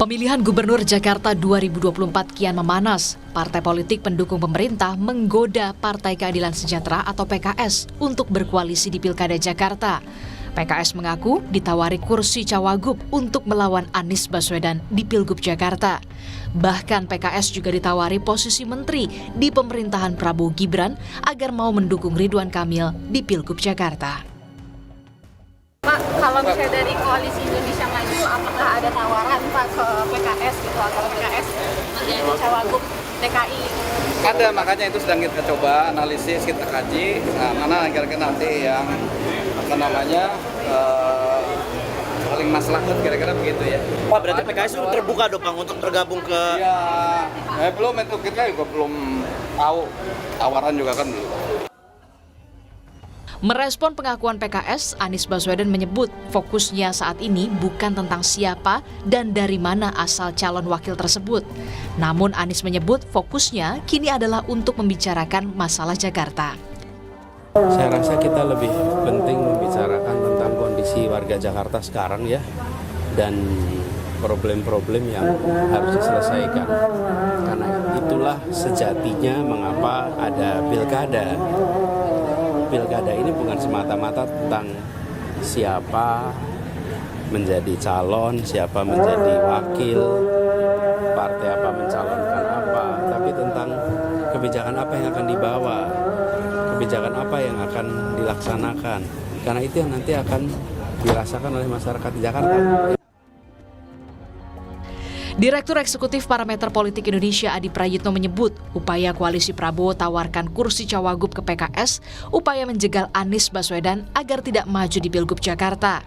Pemilihan Gubernur Jakarta 2024 kian memanas. Partai politik pendukung pemerintah menggoda Partai Keadilan Sejahtera atau PKS untuk berkoalisi di Pilkada Jakarta. PKS mengaku ditawari kursi cawagup untuk melawan Anies Baswedan di Pilgub Jakarta. Bahkan PKS juga ditawari posisi menteri di pemerintahan Prabowo Gibran agar mau mendukung Ridwan Kamil di Pilgub Jakarta. Pak, kalau misalnya dari Koalisi Indonesia Maju, apakah ada tawaran Pak ke PKS gitu, agar PKS menjadi cawagup DKI? Ada, makanya itu sedang kita coba analisis, kita kaji, mana kira-kira nanti yang paling maslahat kira-kira begitu ya. Pak, berarti PKS itu terbuka dong Bang untuk bergabung ke... Ya, belum, itu kita juga belum tahu, tawaran juga kan belum. Merespon pengakuan PKS, Anies Baswedan menyebut fokusnya saat ini bukan tentang siapa dan dari mana asal calon wakil tersebut. Namun Anies menyebut fokusnya kini adalah untuk membicarakan masalah Jakarta. Saya rasa kita lebih penting membicarakan tentang kondisi warga Jakarta sekarang ya, dan problem-problem yang harus diselesaikan. Karena itulah sejatinya mengapa ada pilkada. Pilkada ini bukan semata-mata tentang siapa menjadi calon, siapa menjadi wakil, partai apa mencalonkan apa, tapi tentang kebijakan apa yang akan dibawa, kebijakan apa yang akan dilaksanakan. Karena itu yang nanti akan dirasakan oleh masyarakat di Jakarta. Direktur Eksekutif Parameter Politik Indonesia Adi Prayitno menyebut upaya koalisi Prabowo tawarkan kursi cawagup ke PKS, upaya menjegal Anies Baswedan agar tidak maju di Pilgub Jakarta.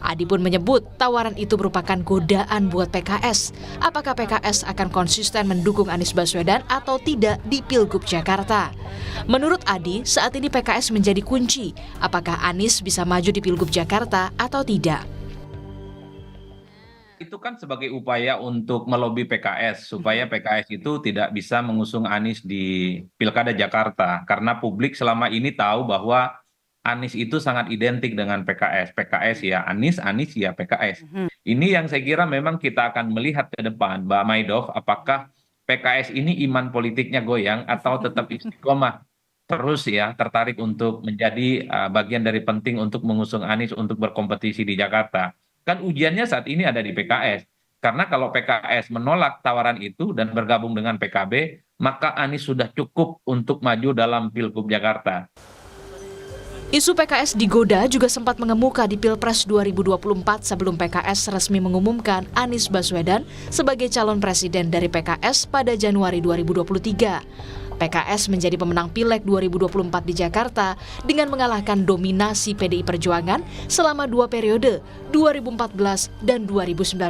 Adi pun menyebut tawaran itu merupakan godaan buat PKS. Apakah PKS akan konsisten mendukung Anies Baswedan atau tidak di Pilgub Jakarta? Menurut Adi, saat ini PKS menjadi kunci. Apakah Anies bisa maju di Pilgub Jakarta atau tidak? Itu kan sebagai upaya untuk melobi PKS supaya PKS itu tidak bisa mengusung Anies di Pilkada Jakarta, karena publik selama ini tahu bahwa Anies itu sangat identik dengan PKS. PKS ya Anies, Anies ya PKS. Ini yang saya kira memang kita akan melihat ke depan, Mbak Maidof, apakah PKS ini iman politiknya goyang atau tetap istiqomah terus ya, tertarik untuk menjadi bagian dari penting untuk mengusung Anies untuk berkompetisi di Jakarta. Kan ujiannya saat ini ada di PKS. Karena kalau PKS menolak tawaran itu dan bergabung dengan PKB, maka Anies sudah cukup untuk maju dalam Pilgub Jakarta. Isu PKS digoda juga sempat mengemuka di Pilpres 2024 sebelum PKS resmi mengumumkan Anies Baswedan sebagai calon presiden dari PKS pada Januari 2023. PKS menjadi pemenang Pileg 2024 di Jakarta dengan mengalahkan dominasi PDI Perjuangan selama 2 periode, 2014 dan 2019.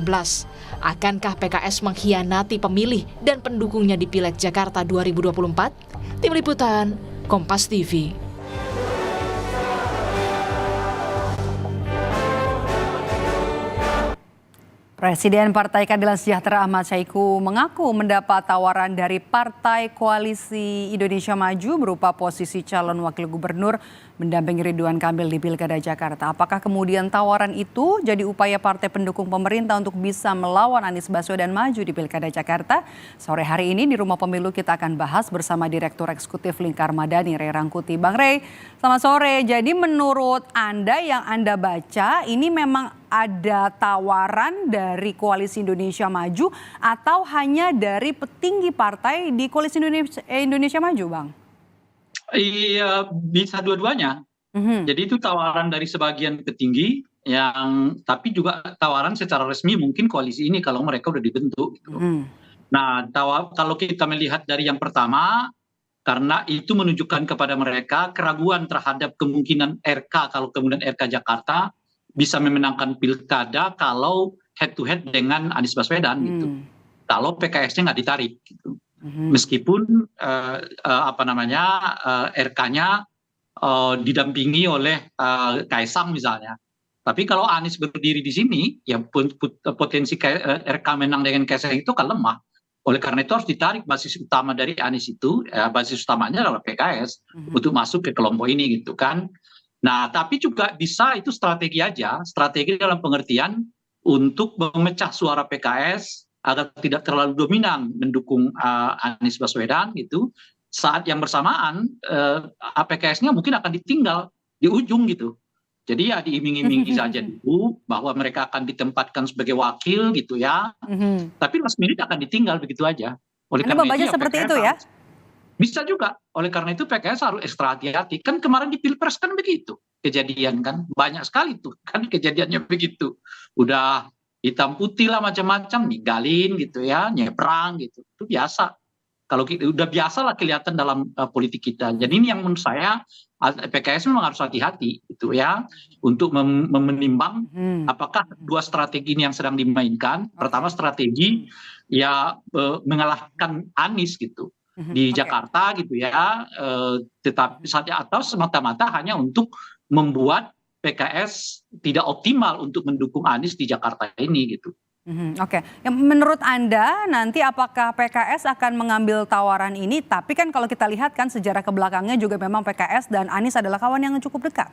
Akankah PKS mengkhianati pemilih dan pendukungnya di Pileg Jakarta 2024? Tim Liputan, Kompas TV. Presiden Partai Keadilan Sejahtera Ahmad Saiku mengaku mendapat tawaran dari Partai Koalisi Indonesia Maju berupa posisi calon wakil gubernur mendampingi Ridwan Kamil di Pilkada Jakarta. Apakah kemudian tawaran itu jadi upaya partai pendukung pemerintah untuk bisa melawan Anies Baswedan maju di Pilkada Jakarta? Sore hari ini di Rumah Pemilu kita akan bahas bersama Direktur Eksekutif Lingkar Madani, Ray Rangkuti. Bang Ray, selamat sore. Jadi menurut Anda yang Anda baca ini memang ada tawaran dari Koalisi Indonesia Maju atau hanya dari petinggi partai di Koalisi Indonesia Maju, Bang? Iya, bisa dua-duanya. Jadi itu tawaran dari sebagian petinggi yang, tapi juga tawaran secara resmi mungkin koalisi ini kalau mereka udah dibentuk. Gitu. Nah, kalau kita melihat dari yang pertama, karena itu menunjukkan kepada mereka keraguan terhadap kemungkinan RK kalau kemudian RK Jakarta bisa memenangkan pilkada kalau head to head dengan Anies Baswedan gitu. Kalau PKS-nya nggak ditarik gitu. Meskipun RK-nya didampingi oleh Kaisang misalnya. Tapi kalau Anies berdiri di sini, ya potensi RK menang dengan Kaisang itu kan lemah. Oleh karena itu harus ditarik basis utama dari Anies itu, basis utamanya adalah PKS untuk masuk ke kelompok ini gitu kan. Nah, tapi juga bisa itu strategi aja, strategi dalam pengertian untuk memecah suara PKS agar tidak terlalu dominan mendukung Anies Baswedan gitu. Saat yang bersamaan PKS-nya mungkin akan ditinggal di ujung gitu. Jadi ya diiming-imingi saja dulu bahwa mereka akan ditempatkan sebagai wakil gitu ya. Tapi last minute akan ditinggal begitu aja. Oleh Anda karena membacanya itu seperti PKS itu ya? bisa juga. Oleh karena itu PKS harus ekstra hati-hati. Kan kemarin di Pilpres kan begitu kejadian kan. Banyak sekali tuh kan kejadiannya begitu. Udah hitam putih lah macam-macam, ninggalin gitu ya, nyebrang gitu. Itu biasa. Kalau udah biasa lah kelihatan dalam politik kita. Jadi ini yang menurut saya PKS memang harus hati-hati gitu ya untuk menimbang apakah dua strategi ini yang sedang dimainkan. Pertama strategi ya mengalahkan Anies gitu di Jakarta gitu ya, tetapi saja atau semata-mata hanya untuk membuat PKS tidak optimal untuk mendukung Anies di Jakarta ini gitu. Oke, menurut Anda nanti apakah PKS akan mengambil tawaran ini? Tapi kan kalau kita lihat kan sejarah kebelakangnya juga memang PKS dan Anies adalah kawan yang cukup dekat.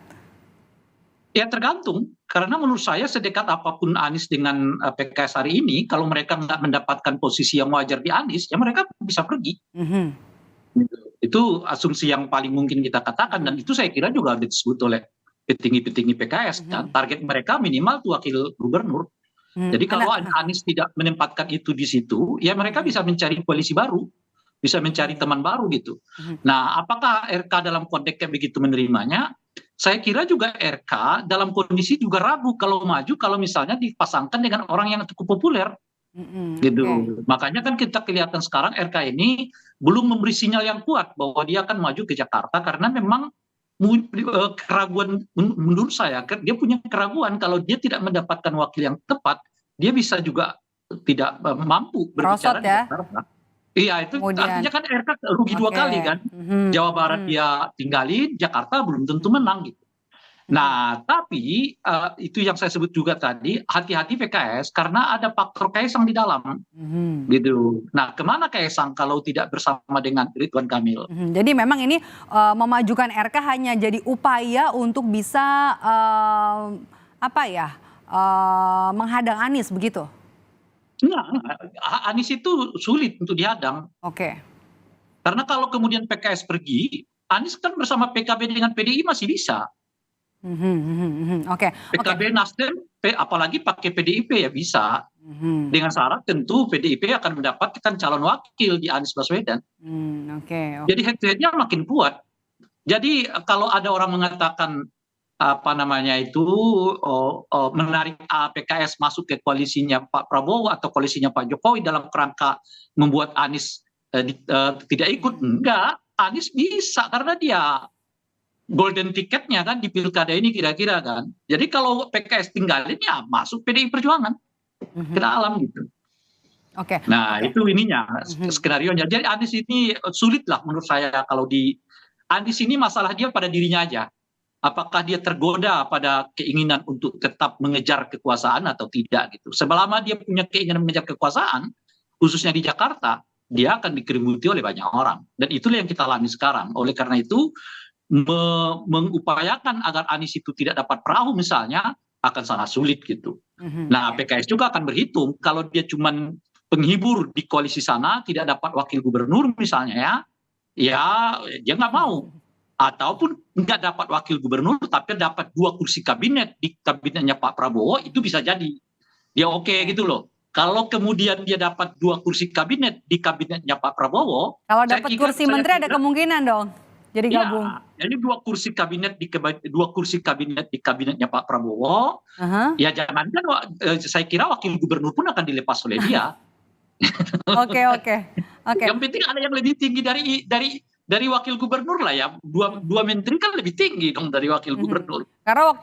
Ya tergantung, karena menurut saya sedekat apapun Anies dengan PKS hari ini, kalau mereka nggak mendapatkan posisi yang wajar di Anies, ya mereka bisa pergi. Itu asumsi yang paling mungkin kita katakan, dan itu saya kira juga disebut oleh petinggi-petinggi PKS. Dan target mereka minimal tuh wakil gubernur. Jadi kalau Anies tidak menempatkan itu di situ, ya mereka bisa mencari koalisi baru, bisa mencari teman baru gitu. Nah, apakah RK dalam konteks kayak begitu menerimanya? Saya kira juga RK dalam kondisi juga ragu kalau maju kalau misalnya dipasangkan dengan orang yang cukup populer. Gitu. Makanya kan kita kelihatan sekarang RK ini belum memberi sinyal yang kuat bahwa dia akan maju ke Jakarta karena memang keraguan menurut saya dia punya keraguan kalau dia tidak mendapatkan wakil yang tepat dia bisa juga tidak mampu berbicara di Jakarta. Iya itu artinya kan RK rugi dua kali kan. Jawa Barat dia tinggalin, Jakarta belum tentu menang gitu. Nah tapi itu yang saya sebut juga tadi hati-hati PKS karena ada faktor Kaisang di dalam gitu. Nah kemana Kaisang kalau tidak bersama dengan Ridwan Kamil? Jadi memang ini memajukan RK hanya jadi upaya untuk bisa menghadang Anies begitu? Nah, Anies itu sulit untuk dihadang. Karena kalau kemudian PKS pergi, Anies kan bersama PKB dengan PDI masih bisa. PKB Nasdem apalagi pakai PDIP ya bisa dengan syarat tentu PDIP akan mendapatkan calon wakil di Anies Baswedan. Jadi head-to-headnya makin kuat. Jadi kalau ada orang mengatakan menarik PKS masuk ke koalisinya Pak Prabowo atau koalisinya Pak Jokowi dalam kerangka membuat Anies tidak ikut, enggak, Anies bisa karena dia golden ticketnya kan di pilkada ini kira-kira kan. Jadi kalau PKS tinggalin ya masuk PDI Perjuangan ke dalam gitu. Nah itu ininya skenario-nya. Jadi Anies ini sulit lah menurut saya kalau di Anies ini masalah dia pada dirinya aja. Apakah dia tergoda pada keinginan untuk tetap mengejar kekuasaan atau tidak gitu. Selama dia punya keinginan mengejar kekuasaan, khususnya di Jakarta, dia akan dikeributi oleh banyak orang. Dan itulah yang kita alami sekarang. Oleh karena itu mengupayakan agar Anies itu tidak dapat perahu misalnya akan sangat sulit gitu. Nah PKS juga akan berhitung kalau dia cuma penghibur di koalisi sana tidak dapat wakil gubernur misalnya ya dia nggak mau, ataupun nggak dapat wakil gubernur tapi dapat 2 kursi kabinet di kabinetnya Pak Prabowo itu bisa jadi dia oke gitu loh. Kalau kemudian dia dapat 2 kursi kabinet di kabinetnya Pak Prabowo, kalau dapat kursi menteri ada kemungkinan dong. Jadi gabung. Ya, jadi 2 kursi kabinet di kabinetnya Pak Prabowo. Ya jangankan saya kira wakil gubernur pun akan dilepas oleh dia. Oke. Yang penting ada yang lebih tinggi dari wakil gubernur lah ya. Dua menteri kan lebih tinggi dong dari wakil gubernur. Karena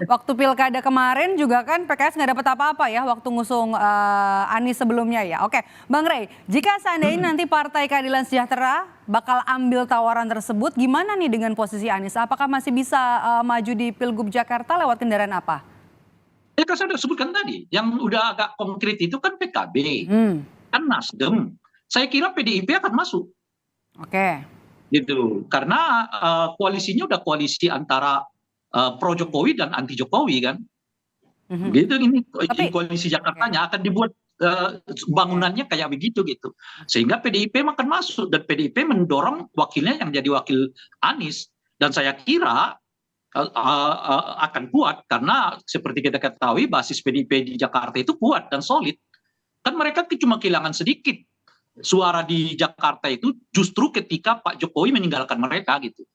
waktu pilkada kemarin juga kan PKS nggak dapat apa-apa ya waktu ngusung Anies sebelumnya ya. Oke, Bang Rey, jika seandainya nanti Partai Keadilan Sejahtera bakal ambil tawaran tersebut, gimana nih dengan posisi Anies? Apakah masih bisa maju di Pilgub Jakarta lewat kendaraan apa? Ya kan saya sudah sebutkan tadi, yang udah agak konkret itu kan PKB, kan Nasdem. Saya kira PDIP akan masuk. Gitu, karena koalisinya udah koalisi antara pro Jokowi dan anti Jokowi kan. Gitu ini Tapi koalisi Jakartanya akan dibuat bangunannya kayak begitu gitu. Sehingga PDIP makan masuk dan PDIP mendorong wakilnya yang jadi wakil Anies, dan saya kira akan kuat karena seperti kita ketahui basis PDIP di Jakarta itu kuat dan solid. Kan mereka cuma kehilangan sedikit suara di Jakarta itu justru ketika Pak Jokowi meninggalkan mereka gitu.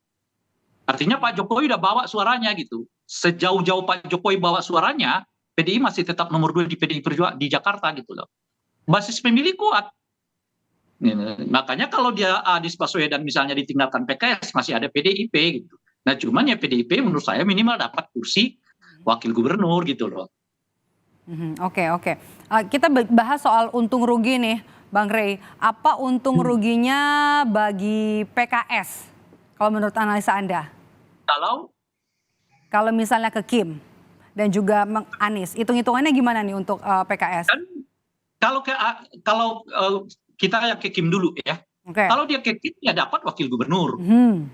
Artinya Pak Jokowi udah bawa suaranya gitu. Sejauh-jauh Pak Jokowi bawa suaranya, PDI masih tetap nomor 2 di PDI Perjuangan di Jakarta gitu loh. Basis pemilih kuat. Makanya kalau dia Anies Baswedan misalnya ditinggalkan PKS, masih ada PDIP gitu. Nah cuman ya PDIP menurut saya minimal dapat kursi wakil gubernur gitu loh. Oke. Kita bahas soal untung rugi nih, Bang Rey. Apa untung ruginya bagi PKS kalau menurut analisa Anda? Kalau misalnya ke Kim dan juga Anies, hitung-hitungannya gimana nih untuk PKS? Kan kalau kita yang ke Kim dulu ya. Kalau dia ke Kim ya dapat wakil gubernur.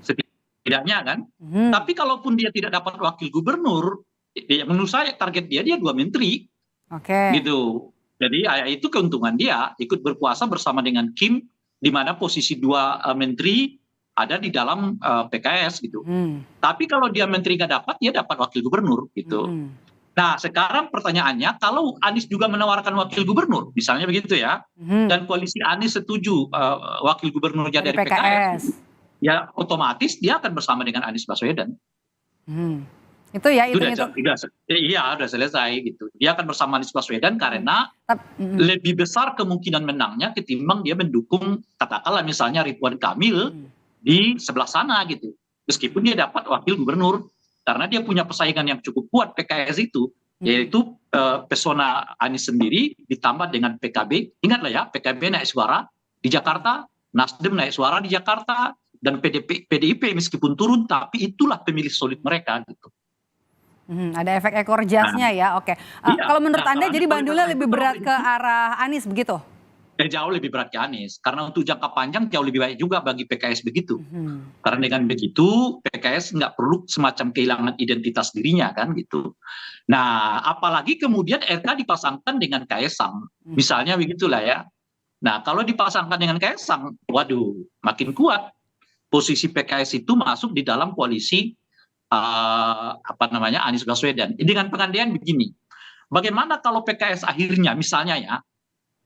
Setidaknya kan. Tapi kalaupun dia tidak dapat wakil gubernur, menurut saya target dia 2 menteri. Gitu. Jadi itu keuntungan dia ikut berkuasa bersama dengan Kim, di mana posisi 2 menteri ada di dalam PKS gitu. Tapi kalau dia menteri nggak dapat, dia dapat wakil gubernur gitu. Nah sekarang pertanyaannya, kalau Anies juga menawarkan wakil gubernur, misalnya begitu ya, dan koalisi Anies setuju wakil gubernurnya dari PKS, ya otomatis dia akan bersama dengan Anies Baswedan. Itu ya, udah selesai gitu. Dia akan bersama Anies Baswedan karena lebih besar kemungkinan menangnya ketimbang dia mendukung katakanlah misalnya Ridwan Kamil di sebelah sana gitu. Meskipun dia dapat wakil gubernur karena dia punya persaingan yang cukup kuat PKS itu, yaitu pesona Anies sendiri ditambah dengan PKB. Ingatlah ya, PKB naik suara di Jakarta, Nasdem naik suara di Jakarta, dan PDIP meskipun turun tapi itulah pemilih solid mereka gitu. Ada efek ekor jasnya ya. Oke. Kalau menurut Anda jadi bandulnya lebih berat ke arah Anies begitu? Jauh lebih berat ke Anies, karena untuk jangka panjang jauh lebih baik juga bagi PKS begitu. Karena dengan begitu PKS nggak perlu semacam kehilangan identitas dirinya kan gitu. Nah apalagi kemudian RK dipasangkan dengan Kaesang, misalnya begitulah ya. Nah kalau dipasangkan dengan Kaesang, waduh makin kuat posisi PKS itu masuk di dalam koalisi Anies Baswedan. Dengan pengandaian begini, bagaimana kalau PKS akhirnya misalnya ya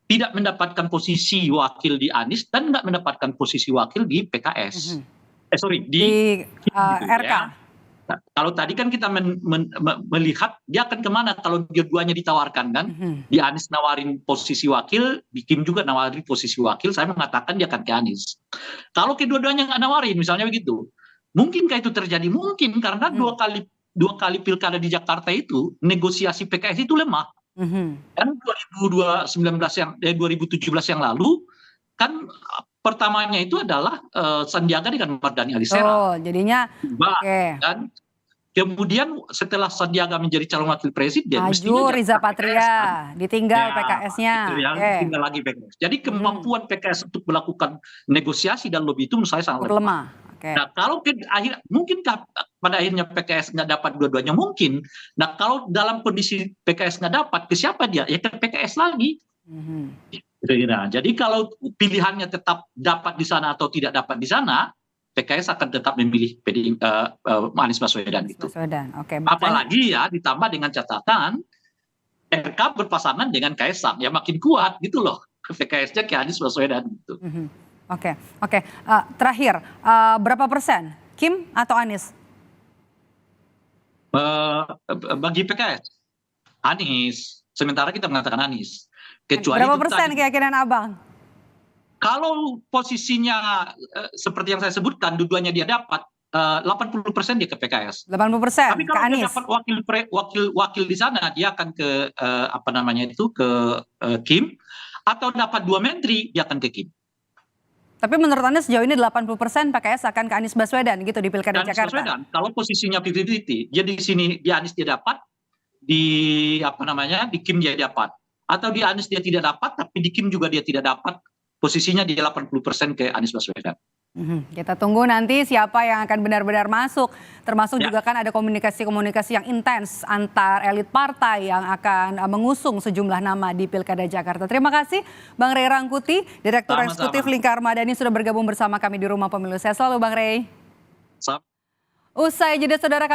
tidak mendapatkan posisi wakil di Anies dan nggak mendapatkan posisi wakil di PKS. Di RK. Ya. Nah, kalau tadi kan kita melihat dia akan kemana kalau dua-duanya ditawarkan kan. Di Anies nawarin posisi wakil, di Kim juga nawarin posisi wakil, saya mengatakan dia akan ke Anies. Kalau kedua-duanya nggak nawarin, misalnya begitu, mungkinkah itu terjadi? Mungkin, karena dua kali pilkada di Jakarta itu negosiasi PKS itu lemah. Kan 2017 yang lalu kan pertamanya itu adalah Sandiaga dengan Mardhani Alisera. Jadinya kan. Kemudian setelah Sandiaga menjadi calon wakil presiden, maju Riza Patria, ditinggal PKS-nya. Tinggal lagi PKS. Jadi kemampuan PKS untuk melakukan negosiasi dan lobby itu menurut saya sangat lemah. Nah kalau mungkinkah pada akhirnya PKS nggak dapat dua-duanya? Mungkin. Nah kalau dalam kondisi PKS nggak dapat, ke siapa dia? Ya ke PKS lagi. Nah, jadi kalau pilihannya tetap dapat di sana atau tidak dapat di sana, PKS akan tetap memilih Anies Baswedan gitu. Apalagi ya ditambah dengan catatan RK berpasangan dengan Kaesang, ya makin kuat gitu loh. PKS-nya ke Anies Baswedan gitu. Oke. Terakhir, berapa persen? Kim atau Anies? Bagi PKS, Anies. Sementara kita mengatakan Anies. Kecuali berapa persen keyakinan Abang? Kalau posisinya seperti yang saya sebutkan, dua-duanya dia dapat, 80% dia ke PKS. 80% Tapi kalau dia dapat wakil di sana, dia akan ke ke Kim, atau dapat 2 menteri, dia akan ke Kim. Tapi menurut Anda sejauh ini 80% PKS akan ke Anies Baswedan gitu di Pilkada Jakarta. Baswedan, kalau posisinya 50-50, dia di sini di Anies dia dapat, di Kim dia dapat, atau di Anies dia tidak dapat, tapi di Kim juga dia tidak dapat, posisinya di 80% ke Anies Baswedan. Kita tunggu nanti siapa yang akan benar-benar masuk. Termasuk juga kan ada komunikasi-komunikasi yang intens antar elit partai yang akan mengusung sejumlah nama di Pilkada Jakarta. Terima kasih Bang Ray Rangkuti, Direktur Eksekutif Lingkar Madani sudah bergabung bersama kami di Rumah Pemilu. Saya selalu Bang Ray. Sama. Usai jeda saudara